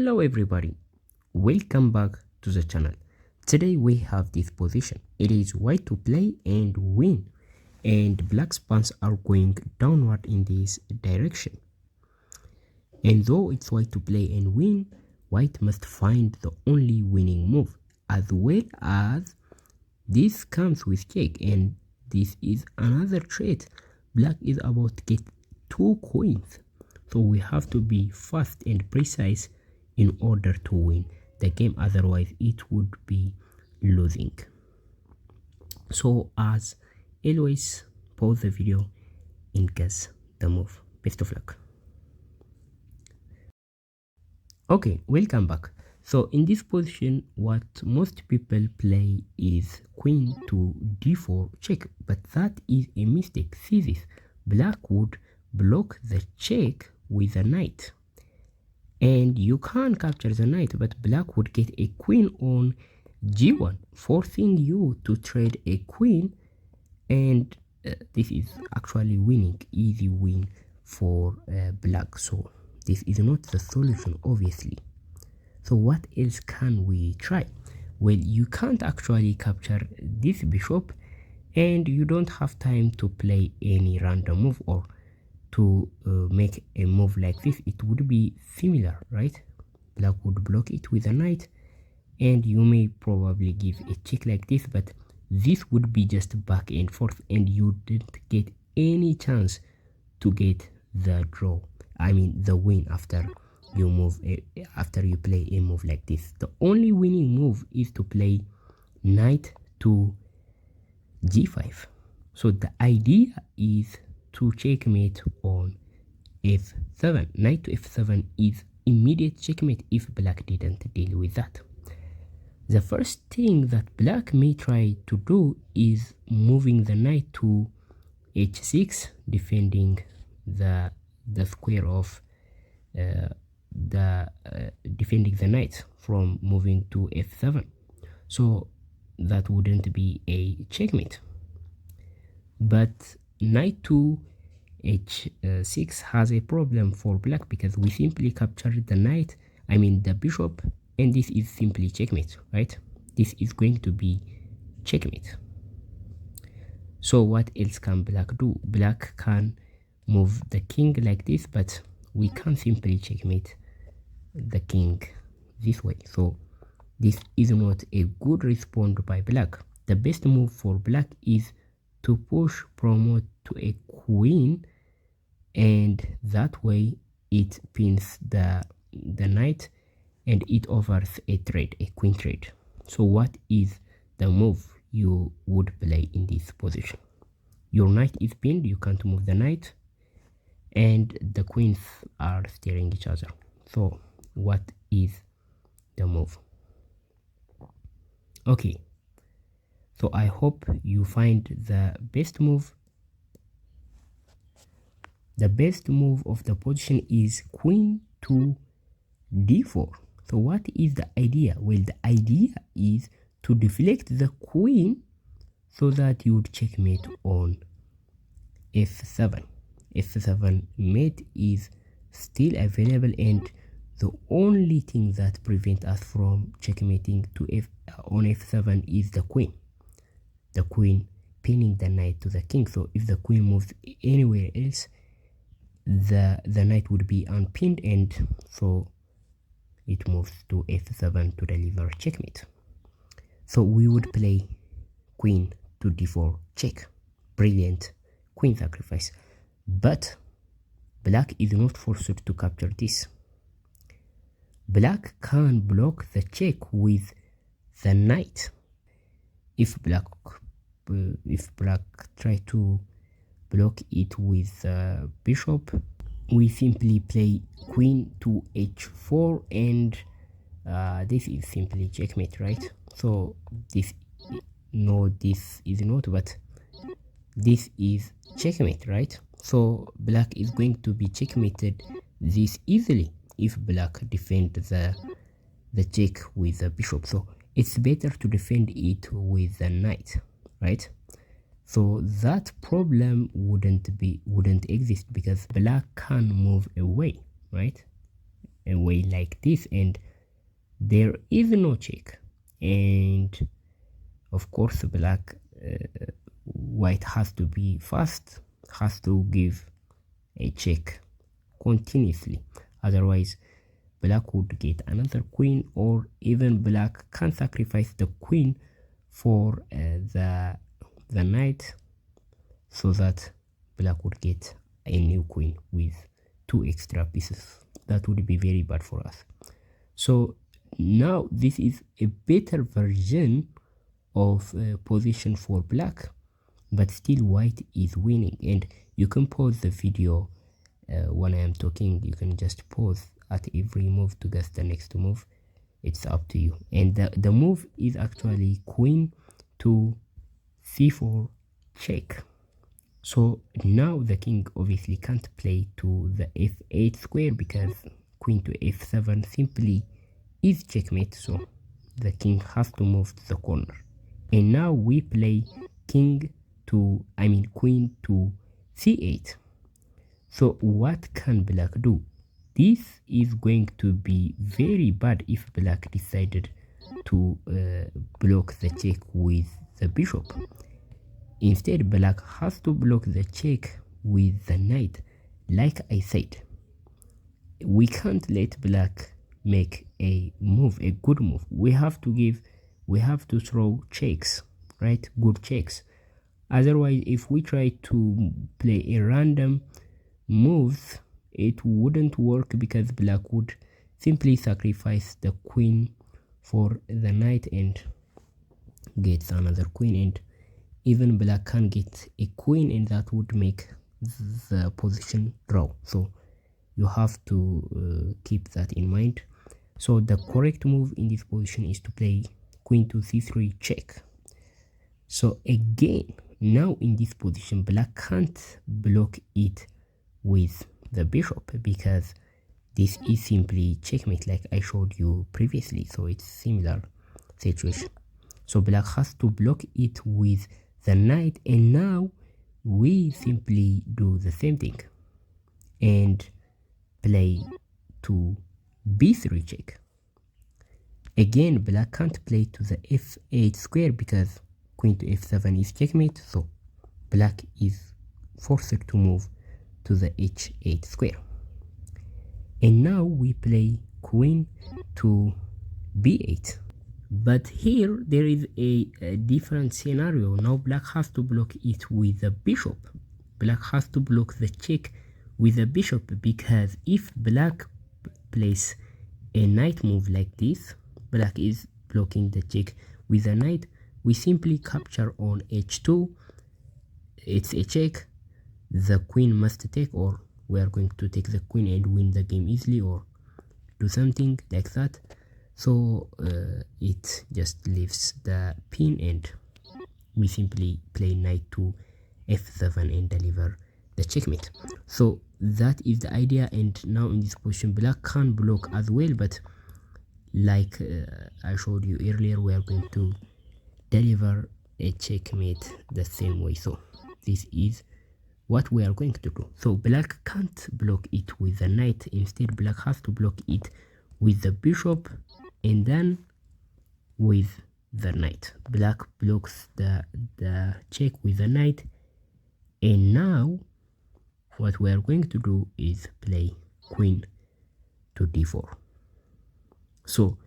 Hello everybody, welcome back to the channel. Today we have this position. It is white to play and win, and black's pawns are going downward in this direction. And though it's white to play and win, white must find the only winning move, as well as this comes with check, and this is another trait. Black is about to get 2 coins, so we have to be fast and precise in order to win the game, otherwise it would be losing. So as always, pause the video and guess the move. Best of luck. Okay, welcome back. So in this position, what most people play is queen to d4 check, but that is a mistake. See this, black would block the check with a knight, and you can't capture the knight, but black would get a queen on g1, forcing you to trade a queen, and this is actually winning, easy win for black. So this is not the solution, obviously. So what else can we try? Well, you can't actually capture this bishop, and you don't have time to play any random move or to make a move like this. It would be similar, right? Black would block it with a knight, and you may probably give a check like this, but this would be just back and forth, and you didn't get any chance to get the draw, I mean the win, after you move after you play a move like this. The only winning move is to play knight to g5. So the idea is to checkmate on f7. Knight to f7 is immediate checkmate if black didn't deal with that. The first thing that black may try to do is moving the knight to h6, defending the square of defending the knight from moving to f7. So that wouldn't be a checkmate, but knight to h6 has a problem for black, because we simply captured the knight, I mean the bishop, and this is simply checkmate, right? This is going to be checkmate. So what else can black do? Black can move the king like this, but we can simply checkmate the king this way. So this is not a good response by black. The best move for black is to push promote to a queen, and that way it pins the knight and it offers a trade, a queen trade. So what is the move you would play in this position? Your knight is pinned, you can't move the knight, and the queens are staring each other. So what is the move? Okay, so I hope you find the best move. The best move of the position is queen to d4. So what is the idea? Well, the idea is to deflect the queen so that you would checkmate on f7. f7 mate is still available, and the only thing that prevents us from checkmating to on f7 is the queen. The queen pinning the knight to the king. So if the queen moves anywhere else, the knight would be unpinned, and so it moves to f7 to deliver checkmate. So we would play queen to d4 check. Brilliant queen sacrifice. But black is not forced to capture this. Black can block the check with the knight. If black try to block it with the bishop, we simply play queen to h4, and this is simply checkmate, right? So this is not, but this is checkmate, right? So black is going to be checkmated this easily if black defend the check with the bishop. So it's better to defend it with the knight, right? So that problem wouldn't exist because black can move away, right? away like this, and there is no check. And of course white has to be fast, has to give a check continuously, otherwise black would get another queen, or even black can sacrifice the queen for the knight, so that black would get a new queen with 2 extra pieces. That would be very bad for us. So now this is a better version of position for black, but still white is winning. And you can pause the video when I am talking. You can just pause at every move to guess the next move. It's up to you. And the move is actually queen to c4 check. So now the king obviously can't play to the f8 square, because queen to f7 simply is checkmate, so the king has to move to the corner. And now we play queen to c8. So what can black do? This is going to be very bad if black decided to block the check with the bishop. Instead, black has to block the check with the knight. Like I said, we can't let black make a good move. We have to throw checks, right? Good checks. Otherwise, if we try to play a random move, it wouldn't work, because black would simply sacrifice the queen for the knight and gets another queen, and even black can get a queen, and that would make the position draw. So you have to keep that in mind. So the correct move in this position is to play queen to c3 check. So again, now in this position, black can't block it with the bishop, because this is simply checkmate, like I showed you previously. So it's similar situation. So black has to block it with the knight, and now we simply do the same thing and play to b3 check. Again, black can't play to the f8 square, because queen to f7 is checkmate, so black is forced to move to the h8 square. And now we play queen to b8. But here there is a different scenario. Now black has to block it with the bishop. Black has to block the check with the bishop, because if black plays a knight move like this, black is blocking the check with the knight. We simply capture on h2. It's a check. The queen must take, or we are going to take the queen and win the game easily, or do something like that. So it just leaves the pin, and we simply play knight to f7 and deliver the checkmate. So that is the idea. And now in this position, black can block as well, but like I showed you earlier, we are going to deliver a checkmate the same way. So this is what we are going to do. So black can't block it with the knight. Instead, black has to block it with the bishop and then with the knight. Black blocks the check with the knight, and now what we are going to do is play queen to d4. So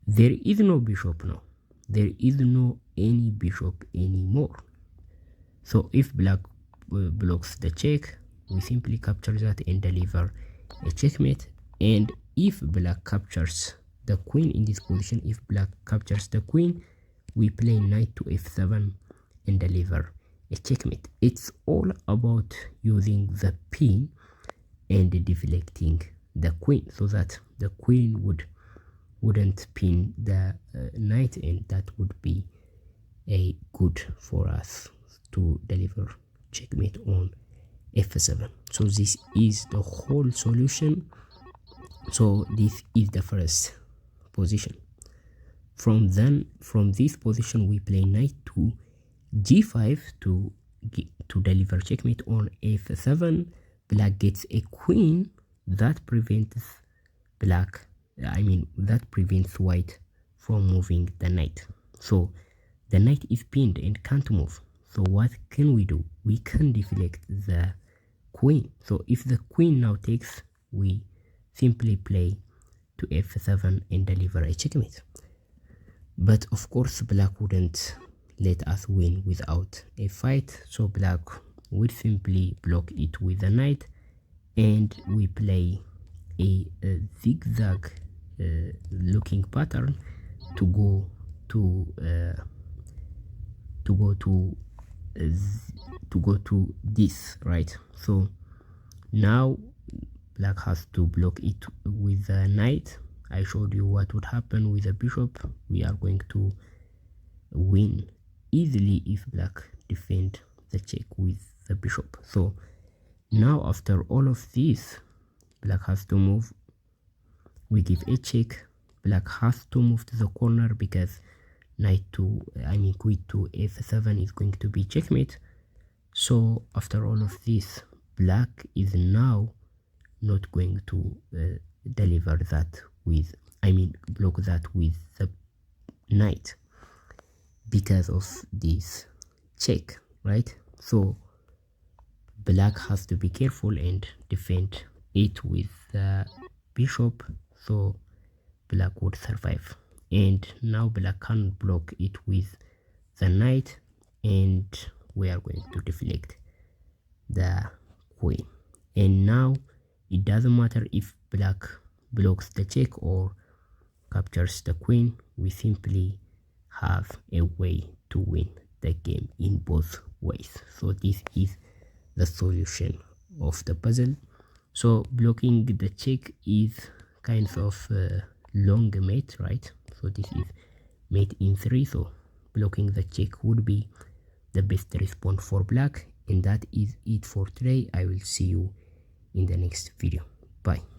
there is no bishop now. There is no any bishop anymore. So if black blocks the check, we simply capture that and deliver a checkmate. And if black captures the queen in this position, if black captures the queen, we play knight to f7 and deliver a checkmate. It's all about using the pin and deflecting the queen, so that the queen wouldn't pin the knight, and that would be a good for us to deliver checkmate on f7. So this is the whole solution. So this is the first position. From this position, we play knight to g5 to deliver checkmate on f7. Black gets a queen that prevents black, that prevents white from moving the knight. So the knight is pinned and can't move. So what can we do? We can deflect the queen. So if the queen now takes, we simply play to f7 and deliver a checkmate. But of course black wouldn't let us win without a fight, so black would simply block it with a knight, and we play a zigzag looking pattern to go to this, right? So now black has to block it with a knight. I showed you what would happen with a bishop. We are going to win easily if black defend the check with the bishop. So now after all of this, black has to move. We give a check. Black has to move to the corner because queen to f7 is going to be checkmate. So after all of this, black is now not going to deliver that with, block that with the knight because of this check, right? So black has to be careful and defend it with the bishop, so black would survive. And now black can block it with the knight, and we are going to deflect the queen. And now it doesn't matter if black blocks the check or captures the queen, we simply have a way to win the game in both ways. So this is the solution of the puzzle. So blocking the check is kind of long mate, right? So this is mate in 3, so blocking the check would be the best response for black. And that is it for today. I will see you in the next video. Bye.